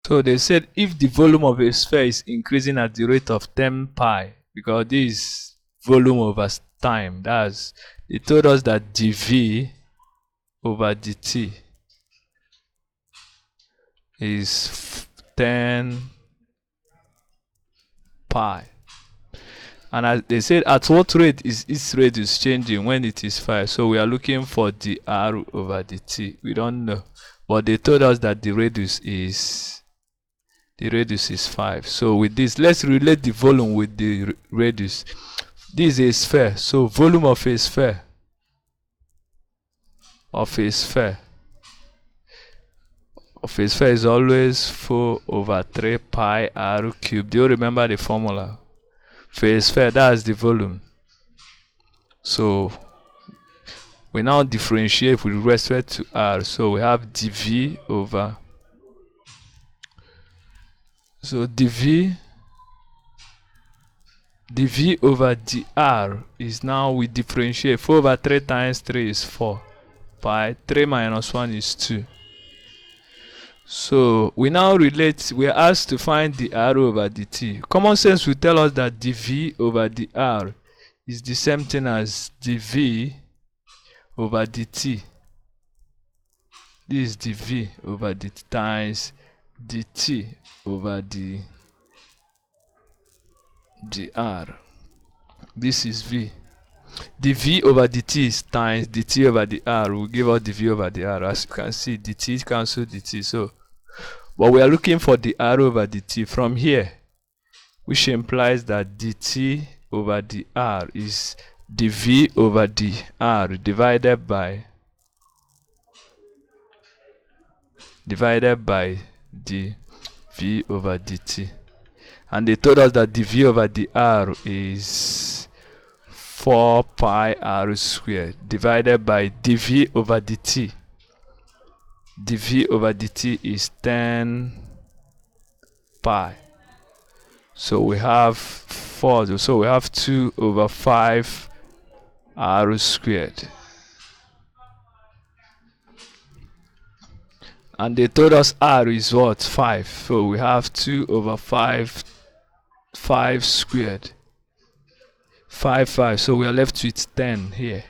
So they said if the volume of a sphere is increasing at the rate of 10 pi, because this is volume over time, they told us that dv over dt is 10 pi. And as they said, at what rate is its radius changing when it is 5? So we are looking for the r over the t. We don't know, but they told us that the radius is 5. So with this, let's relate the volume with the radius. This is a sphere, so volume of a sphere is always 4 over 3 pi r cubed. Do you remember the formula? For a sphere, that's the volume. So we now differentiate with respect to r. So we have dv over, so dv over dr is, now we differentiate. 4 over 3 times 3 is 4 pi. 3 minus 1 is 2. So we now relate, we are asked to find the r over dt. Common sense will tell us that dv over dr is the same thing as dv over dt. This is dv over dt times dt over dr. This is v. Dv over dt is times dt over dr will give us dv over dr. As you can see, dt cancel dt. So, but we are looking for the r over dt from here, which implies that dt over dr is dv over dr divided by dv over dt. And they told us that dv over dr is 4 pi r squared divided by dv over dt. Dv over dt is 10 pi. So we have 4. So we have 2 over 5 r squared. And they told us r is what? 5. So we have 2 over 5 squared. 5. So we are left with 10 here.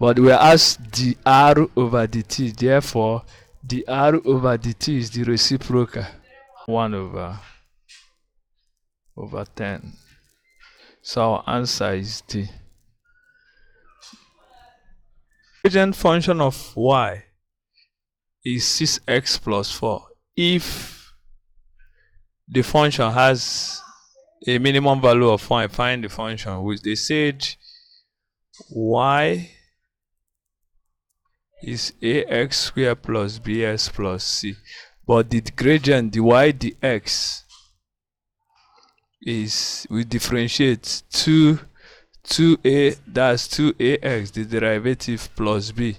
But we are asked the r over dt. Therefore, the r over dt is the reciprocal. 1 over 10. So our answer is D. Gradient function of y is 6x plus 4 if the function has a minimum value of 1. Find the function, which they said y is ax squared plus bx plus c, but the gradient dy dx is, we differentiate 2a, that's 2ax, the derivative, plus b.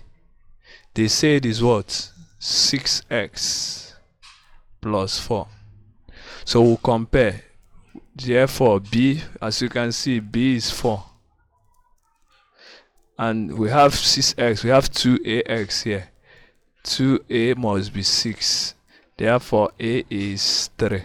They say it is what? 6x plus 4. So we'll compare. Therefore b, as you can see, b is 4. And we have 6x, we have 2ax here. 2a must be 6. Therefore a is 3.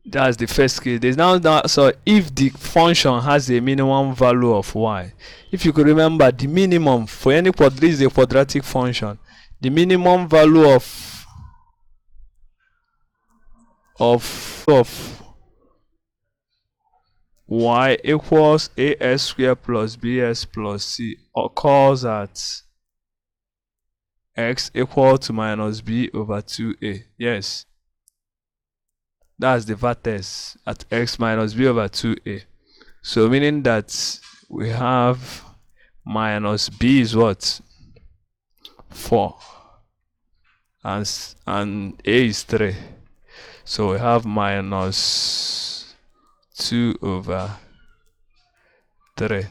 That's the first case. There's now, so if the function has a minimum value of y, if you could remember, the minimum for any this is a quadratic function, the minimum value of y equals as squared plus bs plus c occurs at x equal to minus b over 2a. Yes, that's the vertex at x minus b over 2a. So meaning that we have minus b is what? 4. And a is 3. So we have minus 2 over 3.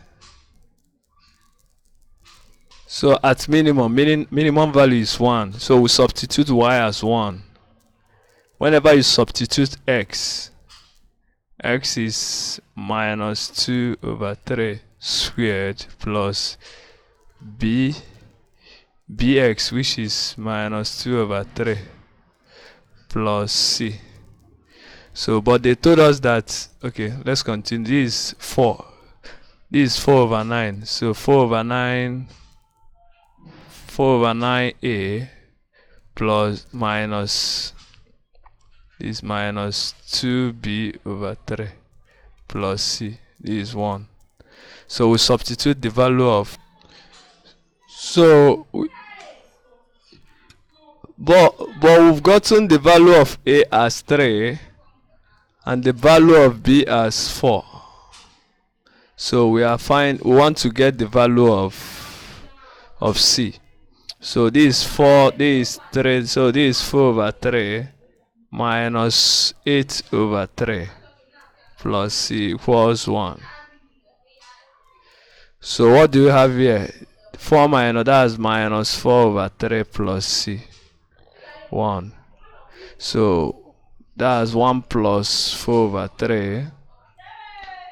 So at minimum value is 1. So we substitute y as 1. Whenever you substitute x is minus 2 over 3 squared plus b bx, which is minus 2 over 3 plus c. So, but they told us that, okay, let's continue. This is 4. This is 4 over 9. So 4 over 9a plus minus, this minus 2b over 3 plus c. This is 1. So we substitute the value of, but we've gotten the value of a as 3 and the value of b as 4. So we want to get the value of c. So this is 4, this is 3, so this is 4 over 3 minus 8 over 3 plus c equals 1. So what do we have here? 4 minus, that's minus 4 over 3 plus c, 1. So that's 1 plus 4 over 3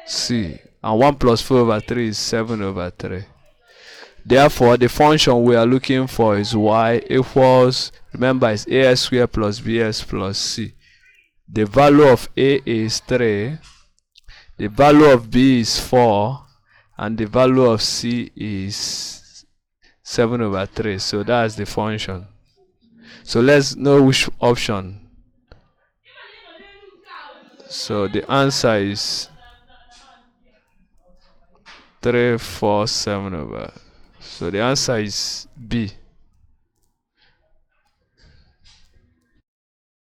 c, and 1 plus 4 over 3 is 7 over 3. Therefore, the function we are looking for is y equals, remember, it's as squared plus bs plus c. The value of a is 3, the value of b is 4, and the value of c is 7 over 3. So that's the function. So let's know which option. So the answer is 3, 4, 7 over. So the answer is B.